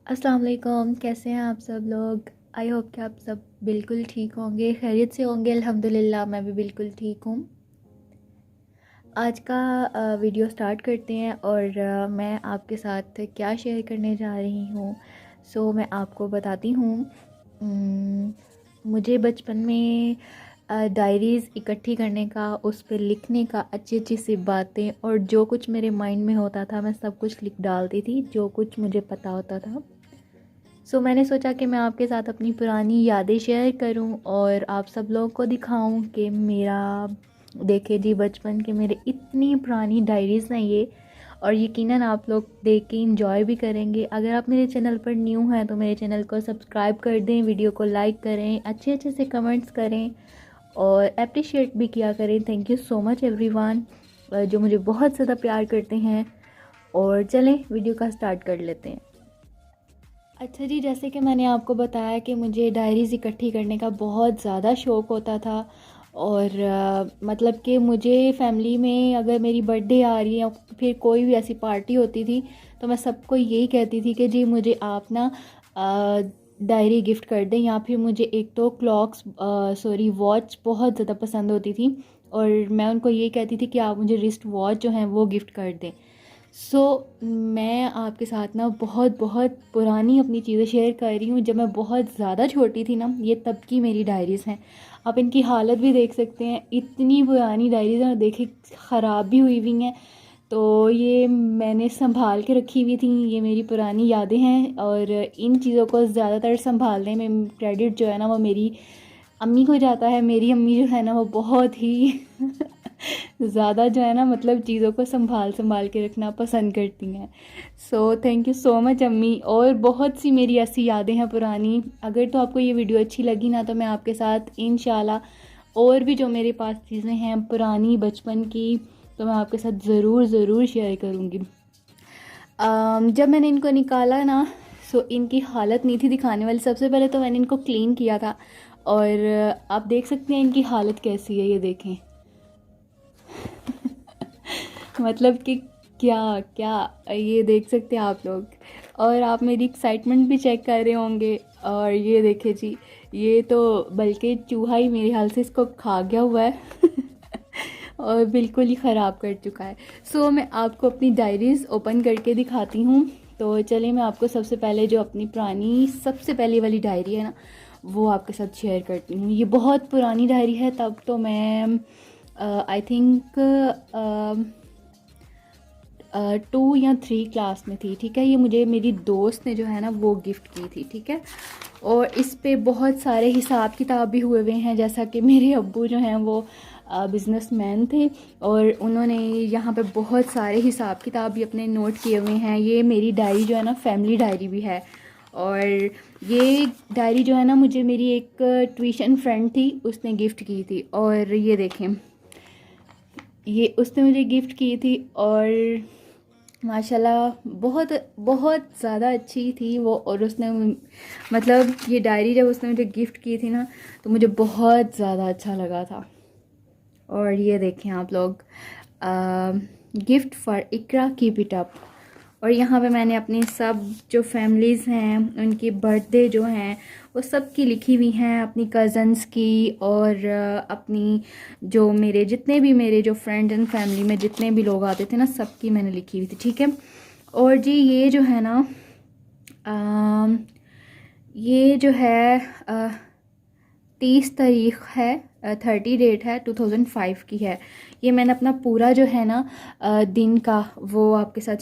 अस्सलाम वालेकुम। कैसे हैं आप सब लोग। आई होप कि आप सब बिल्कुल ठीक होंगे, खैरियत से होंगे। अल्हम्दुलिल्लाह मैं भी बिल्कुल ठीक हूँ। आज का वीडियो स्टार्ट करते हैं और मैं आपके साथ क्या शेयर करने जा रही हूँ। मैं आपको बताती हूँ। उम, मुझे बचपन में डायरीज़ इकट्ठी करने का, उस पे लिखने का, अच्छी अच्छी सी बातें और जो कुछ मेरे माइंड में होता था मैं सब कुछ लिख डालती थी, जो कुछ मुझे पता होता था। मैंने सोचा कि मैं आपके साथ अपनी पुरानी यादें शेयर करूं और आप सब लोगों को दिखाऊं कि मेरा देखे जी बचपन के मेरे इतनी पुरानी डायरीज़ हैं ये। और यकीनन आप लोग देख के इंजॉय भी करेंगे। अगर आप मेरे चैनल पर न्यू हैं तो मेरे चैनल को सब्सक्राइब कर दें, वीडियो को लाइक करें, अच्छे अच्छे से कमेंट्स करें और अप्रिशिएट भी किया करें। Thank you so much everyone जो मुझे बहुत ज़्यादा प्यार करते हैं। और चलें वीडियो का स्टार्ट कर लेते हैं। अच्छा जी, जैसे कि मैंने आपको बताया कि मुझे डायरीज़ इकट्ठी करने का बहुत ज़्यादा शौक़ होता था। और मतलब कि मुझे फैमिली में अगर मेरी बर्थडे आ रही है या फिर कोई भी ऐसी पार्टी होती थी तो मैं सबको यही कहती थी कि जी मुझे आप ना डायरी गिफ्ट कर दें, या फिर मुझे एक तो वॉच बहुत ज़्यादा पसंद होती थी और मैं उनको ये कहती थी कि आप मुझे रिस्ट वॉच जो हैं वो गिफ्ट कर दें। मैं आपके साथ ना बहुत बहुत पुरानी अपनी चीज़ें शेयर कर रही हूँ। जब मैं बहुत ज़्यादा छोटी थी ना, ये तब की मेरी डायरीज़ हैं। आप इनकी हालत भी देख सकते हैं, इतनी पुरानी डायरीज़ हैं, देखे ख़राब भी हुई हुई हैं। तो ये मैंने संभाल के रखी हुई थी, ये मेरी पुरानी यादें हैं। और इन चीज़ों को ज़्यादातर संभालने में क्रेडिट जो है ना वो मेरी अम्मी को जाता है। मेरी अम्मी जो है ना वो बहुत ही ज़्यादा जो है ना मतलब चीज़ों को संभाल संभाल के रखना पसंद करती हैं। थैंक यू सो मच अम्मी। और बहुत सी मेरी ऐसी यादें हैं पुरानी। अगर तो आपको ये वीडियो अच्छी लगी ना तो मैं आपके साथ इंशाल्लाह और भी जो मेरे पास चीज़ें हैं पुरानी बचपन की तो मैं आपके साथ ज़रूर ज़रूर शेयर करूँगी। जब मैंने इनको निकाला ना इनकी हालत नहीं थी दिखाने वाली। सबसे पहले तो मैंने इनको क्लीन किया था और आप देख सकते हैं इनकी हालत कैसी है, ये देखें। मतलब कि क्या क्या ये देख सकते हैं आप लोग। और आप मेरी एक्साइटमेंट भी चेक कर रहे होंगे। और ये देखे जी, ये तो बल्कि चूहा ही मेरे हाल से इसको खा गया हुआ है और बिल्कुल ही ख़राब कर चुका है। मैं आपको अपनी डायरीज़ ओपन करके दिखाती हूँ। तो चलिए मैं आपको सबसे पहले जो अपनी पुरानी सबसे पहली वाली डायरी है ना वो आपके साथ शेयर करती हूँ। ये बहुत पुरानी डायरी है, तब तो मैं आई थिंक 2 या 3 क्लास में थी। ठीक है, ये मुझे मेरी दोस्त ने जो है ना वो गिफ्ट की थी। ठीक है, और इस पे बहुत सारे हिसाब किताब भी हुए हुए हैं। जैसा कि मेरे अब्बू जो हैं वो बिज़नेसमैन थे और उन्होंने यहाँ पे बहुत सारे हिसाब किताब भी अपने नोट किए हुए हैं। ये मेरी डायरी जो है ना फैमिली डायरी भी है। और ये डायरी जो है ना मुझे मेरी एक ट्यूशन फ्रेंड थी उसने गिफ्ट की थी। और ये देखें, ये उसने मुझे गिफ्ट की थी और माशाल्लाह बहुत बहुत ज़्यादा अच्छी थी वो। और उसने मतलब ये डायरी जब उसने मुझे गिफ्ट की थी ना तो मुझे बहुत ज़्यादा अच्छा लगा था। और ये देखें आप लोग, gift for Iqra keep it up. और यहाँ पे मैंने अपनी सब जो फैमिलीज़ हैं उनकी बर्थडे जो हैं वो सब की लिखी हुई हैं, अपनी कज़न्स की और अपनी जो मेरे जो फ्रेंड्स एंड फैमिली में जितने भी लोग आते थे ना सबकी मैंने लिखी हुई थी। ठीक है, और जी ये जो है ना ये जो है 30 तारीख़ है, 30 डेट है 2005 की है। ये मैंने अपना पूरा जो है ना दिन का वो आपके साथ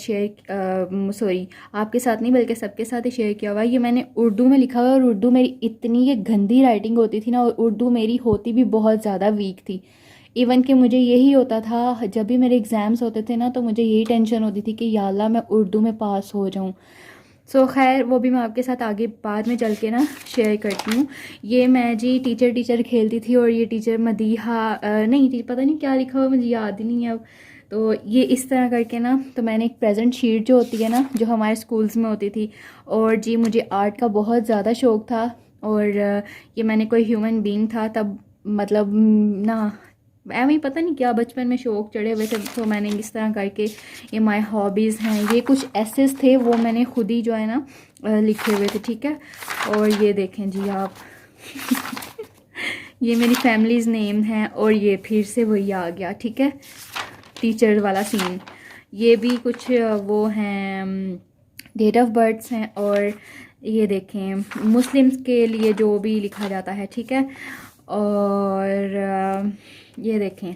आपके साथ नहीं बल्कि सबके साथ ही शेयर किया हुआ है। ये मैंने उर्दू में लिखा हुआ है और उर्दू मेरी इतनी ये गंदी राइटिंग होती थी ना, और उर्दू मेरी होती भी बहुत ज़्यादा वीक थी। इवन कि मुझे यही होता था जब भी मेरे एग्ज़ाम्स होते थे ना तो मुझे यही टेंशन होती थी कि या अल्लाह मैं उर्दू में पास हो जाऊँ। खैर वो भी मैं आपके साथ आगे बाद में चल के ना शेयर करती हूँ। ये मैं जी टीचर खेलती थी और ये टीचर मदीहा नहीं पता नहीं क्या लिखा हुआ, मुझे याद ही नहीं है अब। तो ये इस तरह करके ना तो मैंने एक प्रेजेंट शीट जो होती है ना जो हमारे स्कूल्स में होती थी। और जी मुझे आर्ट का बहुत ज़्यादा शौक़ था और ये मैंने कोई ह्यूमन बीइंग था तब मतलब ना एवं ही पता नहीं क्या बचपन में शौक़ चढ़े हुए थे, तो मैंने इस तरह करके ये माय हॉबीज़ हैं, ये कुछ एसेस थे वो मैंने खुद ही जो है ना लिखे हुए थे, ठीक है। और ये देखें जी आप ये मेरी फैमिलीज़ नेम हैं, और ये फिर से वही आ गया, ठीक है, टीचर वाला सीन। ये भी कुछ वो हैं डेट ऑफ बर्थ्स हैं, और ये देखें मुस्लिम्स के लिए जो भी लिखा जाता है, ठीक है। और ये देखें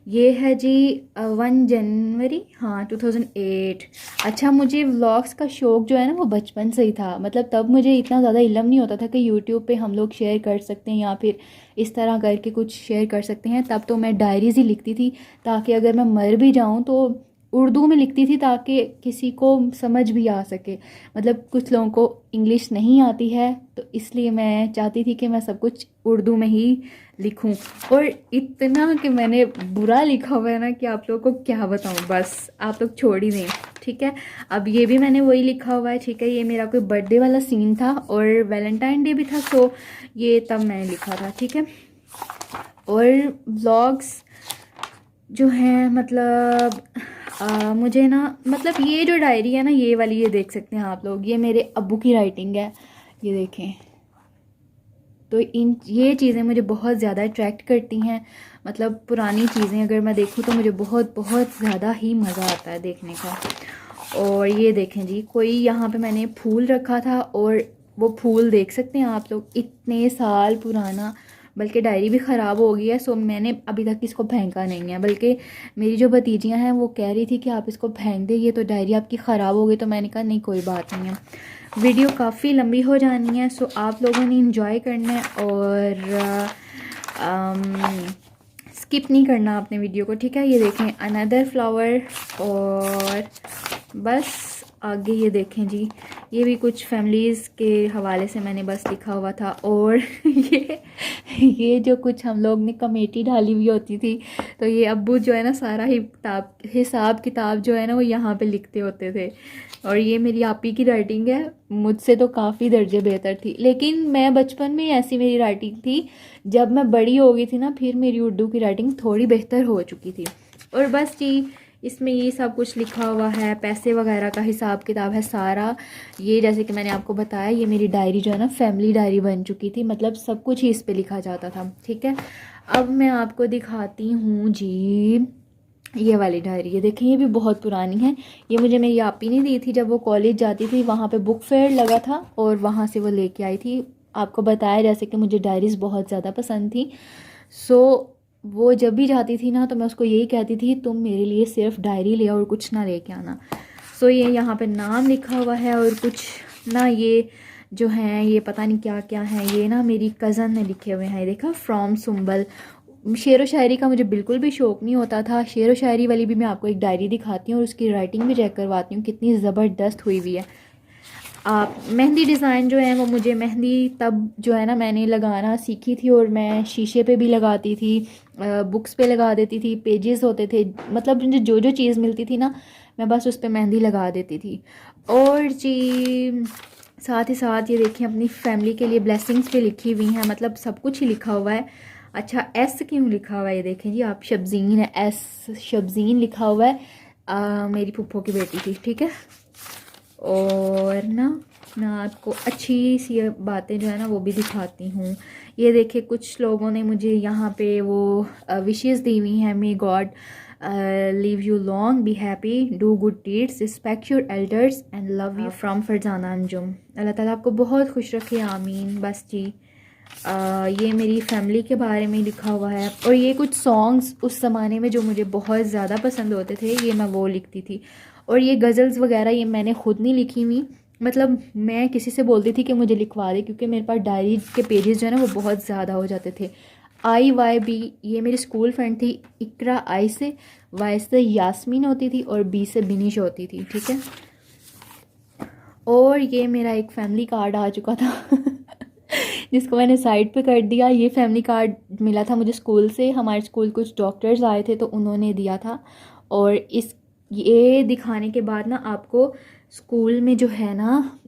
ये है जी 1 जनवरी, हाँ 2008। अच्छा, मुझे व्लॉग्स का शौक़ जो है ना वो बचपन से ही था, मतलब तब मुझे इतना ज़्यादा इल्म नहीं होता था कि यूट्यूब पे हम लोग शेयर कर सकते हैं या फिर इस तरह करके कुछ शेयर कर सकते हैं। तब तो मैं डायरीज़ ही लिखती थी, ताकि अगर मैं मर भी जाऊँ तो उर्दू में लिखती थी, ताकि किसी को समझ भी आ सके। मतलब कुछ लोगों को इंग्लिश नहीं आती है, तो इसलिए मैं चाहती थी कि मैं सब कुछ उर्दू में ही लिखूं। और इतना कि मैंने बुरा लिखा हुआ है ना कि आप लोगों को क्या बताऊं, बस आप लोग छोड़ ही दें, ठीक है। अब ये भी मैंने वही लिखा हुआ है, ठीक है। ये मेरा कोई बर्थडे वाला सीन था और वैलेंटाइन डे भी था, तो ये तब मैंने लिखा था, ठीक है। और व्लॉग्स जो हैं, मतलब मुझे ना, मतलब ये जो डायरी है ना, ये वाली, ये देख सकते हैं आप लोग, ये मेरे अब्बू की राइटिंग है, ये देखें। तो ये चीज़ें मुझे बहुत ज़्यादा अट्रैक्ट करती हैं, मतलब पुरानी चीज़ें अगर मैं देखूँ तो मुझे बहुत बहुत ज़्यादा ही मज़ा आता है देखने का। और ये देखें जी, कोई यहाँ पे मैंने फूल रखा था, और वो फूल देख सकते हैं आप लोग, इतने साल पुराना, बल्कि डायरी भी ख़राब हो गई है। सो मैंने अभी तक इसको फेंका नहीं है, बल्कि मेरी जो भतीजियाँ हैं वो कह रही थी कि आप इसको फेंक दे, ये तो डायरी आपकी ख़राब हो गई। तो मैंने कहा नहीं, कोई बात नहीं है, वीडियो काफ़ी लंबी हो जानी है, सो आप लोगों ने इंजॉय करना है और स्किप नहीं करना आपने वीडियो को, ठीक है। ये देखें अनदर फ्लावर, और बस आगे ये देखें जी, ये भी कुछ फैमिलीज़ के हवाले से मैंने बस लिखा हुआ था। और ये जो कुछ हम लोग ने कमेटी डाली हुई होती थी, तो ये अब्बू जो है ना सारा हिसाब किताब जो है ना वो यहाँ पे लिखते होते थे। और ये मेरी आपी की राइटिंग है, मुझसे तो काफ़ी दर्जे बेहतर थी, लेकिन मैं बचपन में ऐसी मेरी राइटिंग थी। जब मैं बड़ी हो गई थी ना, फिर मेरी उर्दू की राइटिंग थोड़ी बेहतर हो चुकी थी। और बस जी, इसमें ये सब कुछ लिखा हुआ है, पैसे वगैरह का हिसाब किताब है सारा। ये जैसे कि मैंने आपको बताया, ये मेरी डायरी जो है ना फैमिली डायरी बन चुकी थी, मतलब सब कुछ ही इस पे लिखा जाता था, ठीक है। अब मैं आपको दिखाती हूँ जी ये वाली डायरी, ये देखें, ये भी बहुत पुरानी है। ये मुझे मेरी आपी ने दी थी जब वो कॉलेज जाती थी, वहाँ पे बुक फेयर लगा था और वहाँ से वो लेके आई थी। आपको बताया जैसे कि मुझे डायरीज़ बहुत ज़्यादा पसंद थी, सो वो जब भी जाती थी ना तो मैं उसको यही कहती थी, तुम मेरे लिए सिर्फ डायरी ले आओ और कुछ ना लेके आना। सो ये यहाँ पे नाम लिखा हुआ है, और कुछ ना ये जो हैं ये पता नहीं क्या क्या है, ये ना मेरी कज़न ने लिखे हुए हैं। देखा, फ्रॉम सुंबल। शेर व शायरी का मुझे बिल्कुल भी शौक़ नहीं होता था। शेर व शायरी वाली भी मैं आपको एक डायरी दिखाती हूँ और उसकी राइटिंग भी चेक करवाती हूँ, कितनी ज़बरदस्त हुई हुई है। आप मेहंदी डिज़ाइन जो है वो मुझे मेहंदी तब जो है ना मैंने लगाना सीखी थी, और मैं शीशे पे भी लगाती थी, बुक्स पे लगा देती थी, पेजेस होते थे, मतलब मुझे जो जो चीज़ मिलती थी ना मैं बस उस पर मेहंदी लगा देती थी। और जी साथ ही साथ ये देखिए अपनी फैमिली के लिए ब्लेसिंग्स भी लिखी हुई हैं, मतलब सब कुछ ही लिखा हुआ है। अच्छा, एस क्यों लिखा हुआ है ये देखें जी आप, शब्जीन है, एस शब्जीन लिखा हुआ है, मेरी फूफो की बेटी थी, ठीक है। और ना मैं आपको अच्छी सी बातें जो है ना वो भी दिखाती हूँ। ये देखिए कुछ लोगों ने मुझे यहाँ पे वो विशेस दी हुई हैं, may God live you long, be happy, do good deeds, respect your elders and love you, from Farzana Anjum. अल्लाह ताला आपको बहुत खुश रखे, आमीन। बस जी ये मेरी फैमिली के बारे में लिखा हुआ है। और ये कुछ सॉन्ग्स उस ज़माने में जो मुझे बहुत ज़्यादा पसंद होते थे, ये मैं वो लिखती थी। और ये गज़ल्स वगैरह ये मैंने ख़ुद नहीं लिखी हुई, मतलब मैं किसी से बोलती थी कि मुझे लिखवा दे, क्योंकि मेरे पास डायरी के पेजेस जो है ना वो बहुत ज़्यादा हो जाते थे। IYB ये मेरी स्कूल फ्रेंड थी। इकरा आई से, वाई से यास्मीन होती थी, और बी से बिनिश होती थी, ठीक है। और ये मेरा एक फैमिली कार्ड आ चुका था जिसको मैंने साइड पे कर दिया। ये फैमिली कार्ड मिला था मुझे स्कूल से, हमारे स्कूल कुछ डॉक्टर्स आए थे तो उन्होंने दिया था। और ये दिखाने के बाद ना आपको स्कूल में जो है ना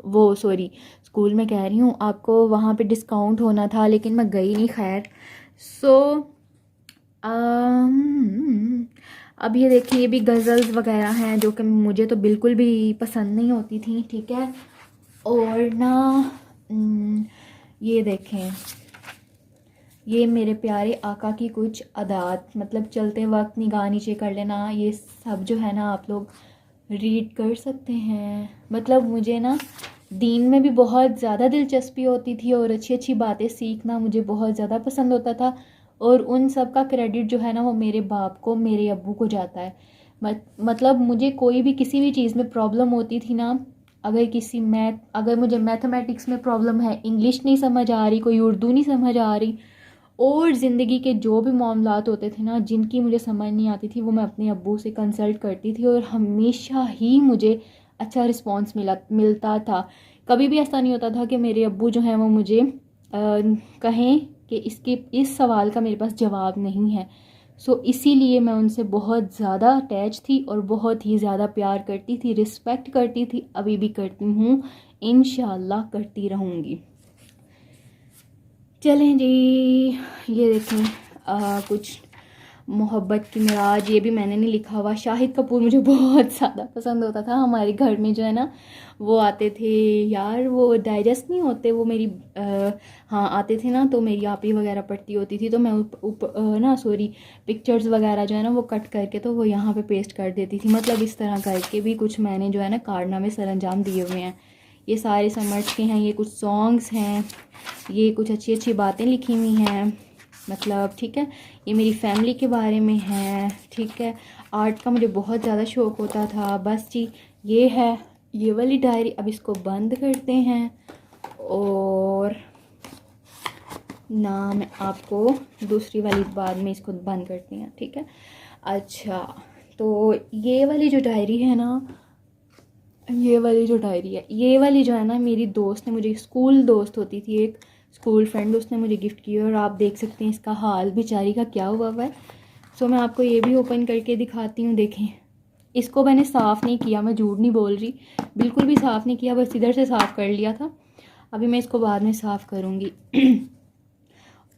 वो सॉरी स्कूल में कह रही हूँ, आपको वहाँ पे डिस्काउंट होना था, लेकिन मैं गई नहीं खैर। सो अब ये देखिए, ये भी गज़ल्स वगैरह हैं जो कि मुझे तो बिल्कुल भी पसंद नहीं होती थी, ठीक है। और ना ये देखें, ये मेरे प्यारे आका की कुछ अदात, मतलब चलते वक्त निगाह नीचे कर लेना, ये सब जो है ना आप लोग रीड कर सकते हैं। मतलब मुझे ना दीन में भी बहुत ज़्यादा दिलचस्पी होती थी और अच्छी अच्छी बातें सीखना मुझे बहुत ज़्यादा पसंद होता था। और उन सब का क्रेडिट जो है ना वो मेरे बाप को, मेरे अब्बू को जाता है। मतलब मुझे कोई भी किसी भी चीज़ में प्रॉब्लम होती थी ना, अगर मुझे मैथमेटिक्स में प्रॉब्लम है, इंग्लिश नहीं समझ आ रही, कोई उर्दू नहीं समझ आ रही, और ज़िंदगी के जो भी मामलात होते थे ना जिनकी मुझे समझ नहीं आती थी, वो मैं अपने अब्बू से कंसल्ट करती थी और हमेशा ही मुझे अच्छा रिस्पॉन्स मिलता था। कभी भी ऐसा नहीं होता था कि मेरे अब्बू जो हैं वो मुझे कहें कि इस सवाल का मेरे पास जवाब नहीं है। सो इसीलिए मैं उनसे बहुत ज़्यादा अटैच थी और बहुत ही ज़्यादा प्यार करती थी, रिस्पेक्ट करती थी, अभी भी करती हूँ, इंशाल्लाह करती रहूँगी। चलें जी, ये देखें कुछ मोहब्बत की मिराज, ये भी मैंने नहीं लिखा हुआ। शाहिद कपूर मुझे बहुत ज़्यादा पसंद होता था। हमारे घर में जो है ना वो आते थे यार, वो डाइजेस्ट नहीं होते, वो मेरी हाँ आते थे ना, तो मेरी आपी वगैरह पढ़ती होती थी, तो मैं ना सॉरी पिक्चर्स वगैरह जो है ना वो कट करके तो वो यहाँ पे पेस्ट कर देती थी। मतलब इस तरह करके भी कुछ मैंने जो है ना कारनामे सरअंजाम दिए हुए हैं। ये सारे समझ के हैं, ये कुछ सॉन्ग्स हैं, ये कुछ अच्छी अच्छी बातें लिखी हुई हैं, मतलब ठीक है। ये मेरी फैमिली के बारे में है, ठीक है। आर्ट का मुझे बहुत ज़्यादा शौक़ होता था। बस जी ये है ये वाली डायरी। अब इसको बंद करते हैं और ना मैं आपको दूसरी वाली बाद में इसको बंद करती हैं, ठीक है। अच्छा, तो ये वाली जो डायरी है ना, ये वाली जो है ना, मेरी दोस्त ने मुझे, स्कूल दोस्त होती थी एक, स्कूल फ्रेंड, उसने मुझे गिफ्ट की और आप देख सकते हैं इसका हाल बेचारी का क्या हुआ है। सो मैं आपको ये भी ओपन करके दिखाती हूँ। देखें, इसको मैंने साफ़ नहीं किया, मैं झूठ नहीं बोल रही, बिल्कुल भी साफ़ नहीं किया, बस इधर से साफ़ कर लिया था। अभी मैं इसको बाद में साफ़ करूँगी।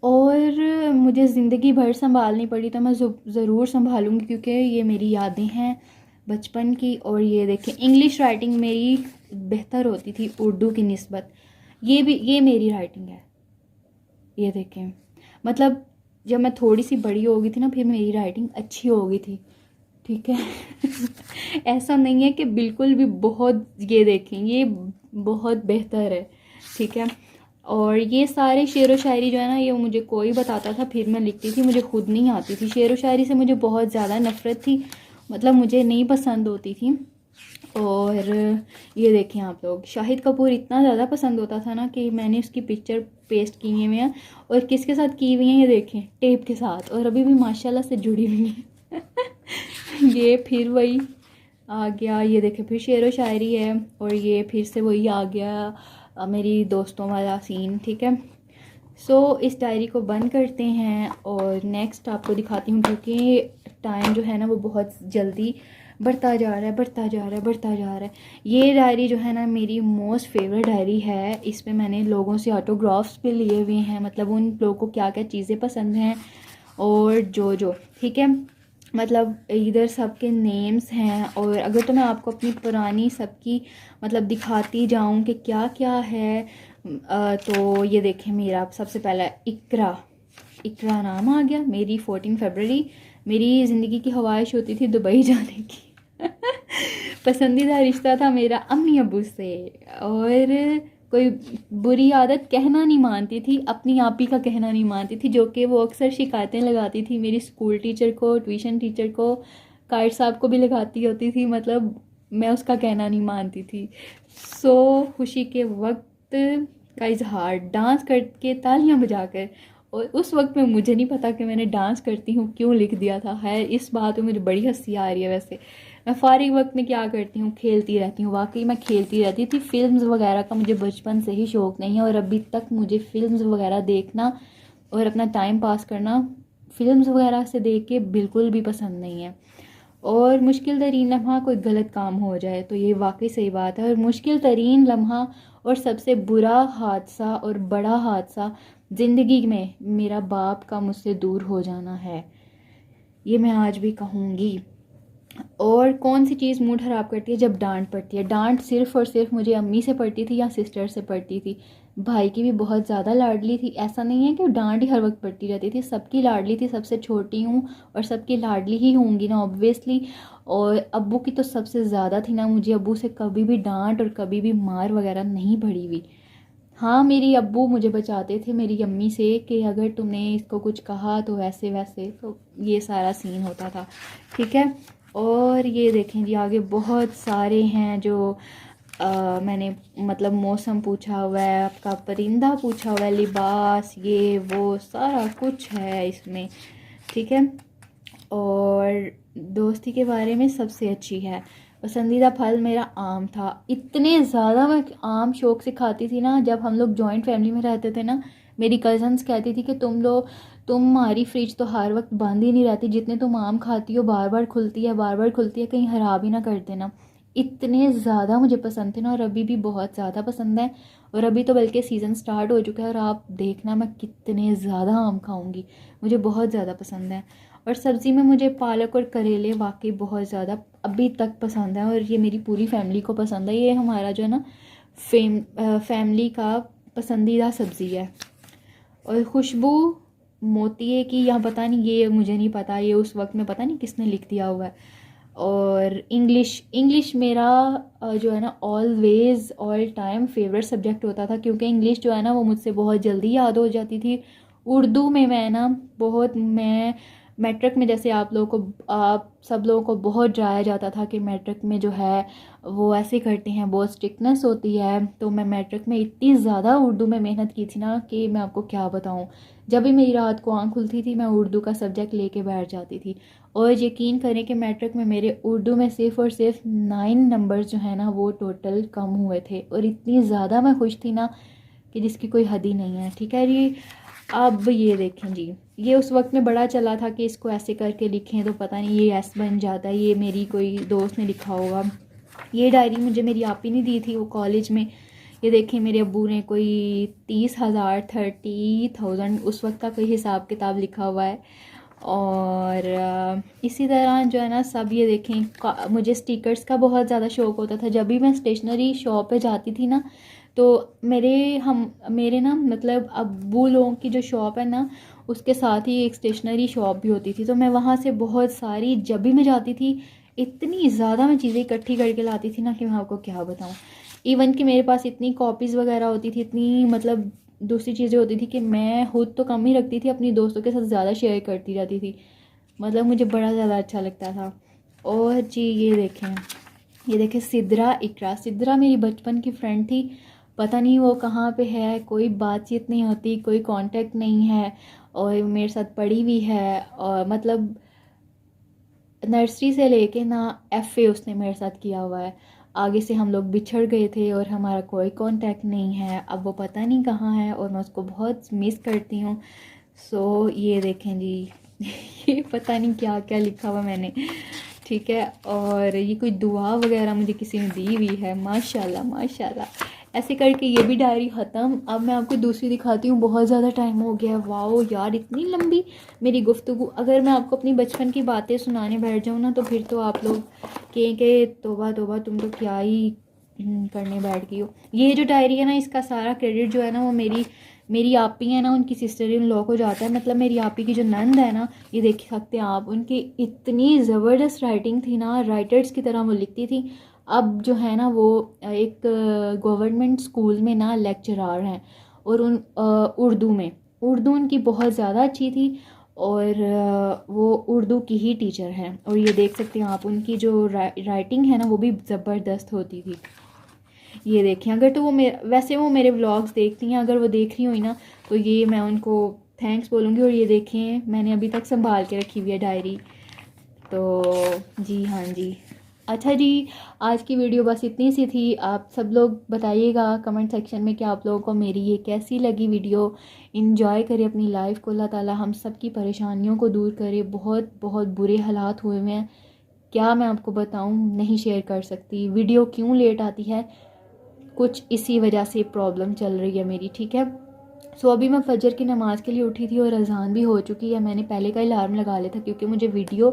और मुझे ज़िंदगी भर संभालनी पड़ी तो मैं ज़रूर संभालूँगी, क्योंकि ये मेरी यादें हैं बचपन की। और ये देखें, इंग्लिश राइटिंग मेरी बेहतर होती थी उर्दू की निस्बत। ये मेरी राइटिंग है, ये देखें। मतलब जब मैं थोड़ी सी बड़ी हो गई थी ना, फिर मेरी राइटिंग अच्छी हो गई थी, ठीक है। ऐसा नहीं है कि बिल्कुल भी बहुत, ये देखें ये बहुत बेहतर है, ठीक है। और ये सारे शेर व शायरी जो है ना, ये मुझे कोई बताता था, फिर मैं लिखती थी, मुझे खुद नहीं आती थी। शेर व शायरी से मुझे बहुत ज़्यादा नफ़रत थी, मतलब मुझे नहीं पसंद होती थी। और ये देखें आप लोग, शाहिद कपूर इतना ज़्यादा पसंद होता था ना कि मैंने उसकी पिक्चर पेस्ट की हुई हैं। और किसके साथ की हुई हैं, ये देखें, टेप के साथ, और अभी भी माशाल्लाह से जुड़ी हुई हैं। ये फिर वही आ गया, ये देखें, फिर शेर व शायरी है, और ये फिर से वही आ गया मेरी दोस्तों वाला सीन, ठीक है। सो इस डायरी को बंद करते हैं और नेक्स्ट आपको दिखाती हूँ, क्योंकि टाइम जो है ना वो बहुत जल्दी बढ़ता जा रहा है। ये डायरी जो है ना मेरी मोस्ट फेवरेट डायरी है। इस पे मैंने लोगों से ऑटोग्राफ्स भी लिए हुए हैं, मतलब उन लोगों को क्या क्या चीज़ें पसंद हैं और जो ठीक है, मतलब इधर सबके नेम्स हैं। और अगर तो मैं आपको अपनी पुरानी सबकी मतलब दिखाती जाऊं कि क्या क्या है, तो ये देखें, मेरा सबसे पहला इकरा नाम आ गया। मेरी 14 फरवरी मेरी ज़िंदगी की ख्वाहिश होती थी दुबई जाने की। पसंदीदा रिश्ता था मेरा अम्मी अब्बू से, और कोई बुरी आदत कहना नहीं मानती थी, अपनी आप ही का कहना नहीं मानती थी, जो कि वो अक्सर शिकायतें लगाती थी मेरी स्कूल टीचर को, ट्यूशन टीचर को, कायद साहब को भी लगाती होती थी। मतलब मैं उसका कहना नहीं मानती थी। सो खुशी के वक्त का इजहार डांस करके, तालियां बजाकर, और उस वक्त में मुझे नहीं पता कि मैंने डांस करती हूँ क्यों लिख दिया था। है, इस बात में मुझे बड़ी हंसी आ रही है। वैसे मैं फारिग वक्त में क्या करती हूँ, खेलती रहती हूँ। वाकई मैं खेलती रहती थी। फिल्म्स वगैरह का मुझे बचपन से ही शौक़ नहीं है, और अभी तक मुझे फिल्म्स वगैरह देखना और अपना टाइम पास करना फिल्म्स वगैरह से देख के बिल्कुल भी पसंद नहीं है। और मुश्किल तरीन लम्हा कोई गलत काम हो जाए तो ये वाकई सही बात है। और मुश्किल तरीन लम्हा और सबसे बुरा हादसा और बड़ा हादसा ज़िंदगी में मेरा बाप का मुझसे दूर हो जाना है। ये मैं आज भी कहूँगी। और कौन सी चीज़ मूड ख़राब करती है? जब डांट पड़ती है। डांट सिर्फ़ और सिर्फ मुझे अम्मी से पड़ती थी या सिस्टर से पड़ती थी। भाई की भी बहुत ज़्यादा लाडली थी, ऐसा नहीं है कि डांट ही हर वक्त पड़ती रहती थी, सबकी लाडली थी, सबसे छोटी हूँ और सबकी लाडली ही होंगी ना ऑब्वियसली। और अब्बू की तो सबसे ज़्यादा थी ना, मुझे अब्बू से कभी भी डांट और कभी भी मार वगैरह नहीं पड़ी हुई। हाँ, मेरी अब्बू मुझे बचाते थे मेरी अम्मी से कि अगर तुमने इसको कुछ कहा तो ऐसे वैसे, तो ये सारा सीन होता था, ठीक है। और ये देखें जी, आगे बहुत सारे हैं जो मैंने मतलब मौसम पूछा हुआ है, आपका परिंदा पूछा हुआ है, लिबास, ये वो सारा कुछ है इसमें, ठीक है। और दोस्ती के बारे में सबसे अच्छी है। पसंदीदा फल मेरा आम था। इतने ज़्यादा मैं आम शौक से खाती थी ना, जब हम लोग जॉइंट फैमिली में रहते थे ना, मेरी कज़न्स कहती थी कि तुम्हारी फ्रिज तो हर वक्त बंद ही नहीं रहती, जितने तुम आम खाती हो बार बार खुलती है, बार बार खुलती है, कहीं ख़राब ही ना कर देना। इतने ज़्यादा मुझे पसंद थे ना, और अभी भी बहुत ज़्यादा पसंद है। और अभी तो बल्कि सीज़न स्टार्ट हो चुका है और आप देखना मैं कितने ज़्यादा आम खाऊंगी, मुझे बहुत ज़्यादा पसंद है। और सब्ज़ी में मुझे पालक और करेले वाकई बहुत ज़्यादा अभी तक पसंद है, और ये मेरी पूरी फैमिली को पसंद है। ये हमारा जो है ना फैमिली का पसंदीदा सब्ज़ी है। और खुशबू मोतिये की, या पता नहीं, ये मुझे नहीं पता, ये उस वक्त में पता नहीं किसने लिख दिया हुआ है। और इंग्लिश मेरा जो है ना always all time favourite subject होता था, क्योंकि इंग्लिश जो है ना वो मुझसे बहुत जल्दी याद हो जाती थी। उर्दू में मैं ना बहुत, मैं मैट्रिक में, जैसे आप सब लोगों को बहुत डराया जाता था कि मैट्रिक में जो है वो ऐसे करते हैं, बहुत स्ट्रिक्टनेस होती है, तो मैं मैट्रिक में इतनी ज़्यादा उर्दू में मेहनत की थी ना कि मैं आपको क्या बताऊँ। जब भी मेरी रात को आँख खुलती थी मैं उर्दू का सब्जेक्ट लेके बैठ जाती थी। और यकीन करें कि मैट्रिक में मेरे उर्दू में सिर्फ और सिर्फ 9 नंबर जो है ना वो टोटल कम हुए थे, और इतनी ज़्यादा मैं खुश थी ना कि जिसकी कोई हद ही नहीं है, ठीक है जी। अब ये देखें जी, ये उस वक्त में बड़ा चला था कि इसको ऐसे करके लिखें तो पता नहीं ये एस बन जाता है, ये मेरी कोई दोस्त ने लिखा होगा। ये डायरी मुझे मेरी आपी ने दी थी वो कॉलेज में। ये देखें मेरे अब्बू ने कोई 30,000 30,000 उस वक्त का कोई हिसाब किताब लिखा हुआ है। और इसी तरह जो है ना सब, ये देखें मुझे स्टिकर्स का बहुत ज़्यादा शौक़ होता था। जब भी मैं स्टेशनरी शॉप पे जाती थी ना, तो मेरे ना मतलब अब्बू लोगों की जो शॉप है ना उसके साथ ही एक स्टेशनरी शॉप भी होती थी, तो मैं वहाँ से बहुत सारी, जब भी मैं जाती थी इतनी ज़्यादा मैं चीज़ें इकट्ठी करके लाती थी ना कि मैं आपको क्या बताऊँ। इवन कि मेरे पास इतनी कॉपीज़ वगैरह होती थी, इतनी मतलब दूसरी चीज़ें होती थी कि मैं खुद तो कम ही रखती थी, अपनी दोस्तों के साथ ज़्यादा शेयर करती रहती थी। मतलब मुझे बड़ा ज़्यादा अच्छा लगता था। और जी ये देखें सिद्रा इकरा। सिद्रा मेरी बचपन की फ्रेंड थी, पता नहीं वो कहाँ पे है, कोई बातचीत नहीं होती, कोई कांटेक्ट नहीं है, और मेरे साथ पढ़ी हुई है, और मतलब नर्सरी से लेके ना FA उसने मेरे साथ किया हुआ है। आगे से हम लोग बिछड़ गए थे और हमारा कोई कांटेक्ट नहीं है, अब वो पता नहीं कहाँ है, और मैं उसको बहुत मिस करती हूँ। सो ये देखें जी ये पता नहीं क्या क्या लिखा हुआ मैंने, ठीक है। और ये कोई दुआ वगैरह मुझे किसी ने दी हुई है, माशाल्लाह माशाल्लाह। ऐसे करके ये भी डायरी ख़त्म। अब मैं आपको दूसरी दिखाती हूँ, बहुत ज़्यादा टाइम हो गया। वाओ यार, इतनी लंबी मेरी गुफ्तगू। अगर मैं आपको अपनी बचपन की बातें सुनाने बैठ जाऊँ ना तो फिर तो आप लोग कहें कि तौबा तौबा, तुम तो क्या ही करने बैठ गई हो। ये जो डायरी है ना, इसका सारा क्रेडिट जो है ना वो मेरी आपी है ना, उनकी सिस्टर इन लॉ को जाता है। मतलब मेरी आपी की जो नंद है ना, ये देख सकते हैं आप, उनकी इतनी ज़बरदस्त राइटिंग थी ना, राइटर्स की तरह वो लिखती थी। अब जो है ना वो एक गवर्नमेंट स्कूल में ना लेक्चरार हैं, और उर्दू उनकी बहुत ज़्यादा अच्छी थी, और वो उर्दू की ही टीचर हैं। और ये देख सकते हैं आप, उनकी जो राइटिंग है ना वो भी ज़बरदस्त होती थी। ये देखें, अगर तो वैसे वो मेरे व्लॉग्स देखती हैं, अगर वो देख रही हुई ना तो ये मैं उनको थैंक्स बोलूँगी। और ये देखें मैंने अभी तक संभाल के रखी हुई है डायरी। तो जी हाँ जी, अच्छा जी, आज की वीडियो बस इतनी सी थी। आप सब लोग बताइएगा कमेंट सेक्शन में कि आप लोगों को मेरी ये कैसी लगी वीडियो। इंजॉय करें अपनी लाइफ को, अल्लाह ताला हम सब की परेशानियों को दूर करे। बहुत बहुत बुरे हालात हुए हुए हैं, क्या मैं आपको बताऊं, नहीं शेयर कर सकती। वीडियो क्यों लेट आती है, कुछ इसी वजह से प्रॉब्लम चल रही है मेरी, ठीक है। सो अभी मैं फजर की नमाज़ के लिए उठी थी और अज़ान भी हो चुकी है। मैंने पहले का अलार्म लगा लिया था क्योंकि मुझे वीडियो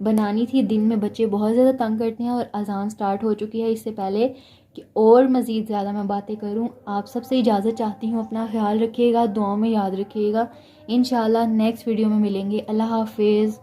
बनानी थी। दिन में बच्चे बहुत ज़्यादा तंग करते हैं और अज़ान स्टार्ट हो चुकी है। इससे पहले कि और मज़ीद ज़्यादा मैं बातें करूं, आप सबसे इजाज़त चाहती हूँ। अपना ख्याल रखिएगा, दुआओं में याद रखिएगा। इंशाल्लाह नेक्स्ट वीडियो में मिलेंगे। अल्लाह हाफिज़।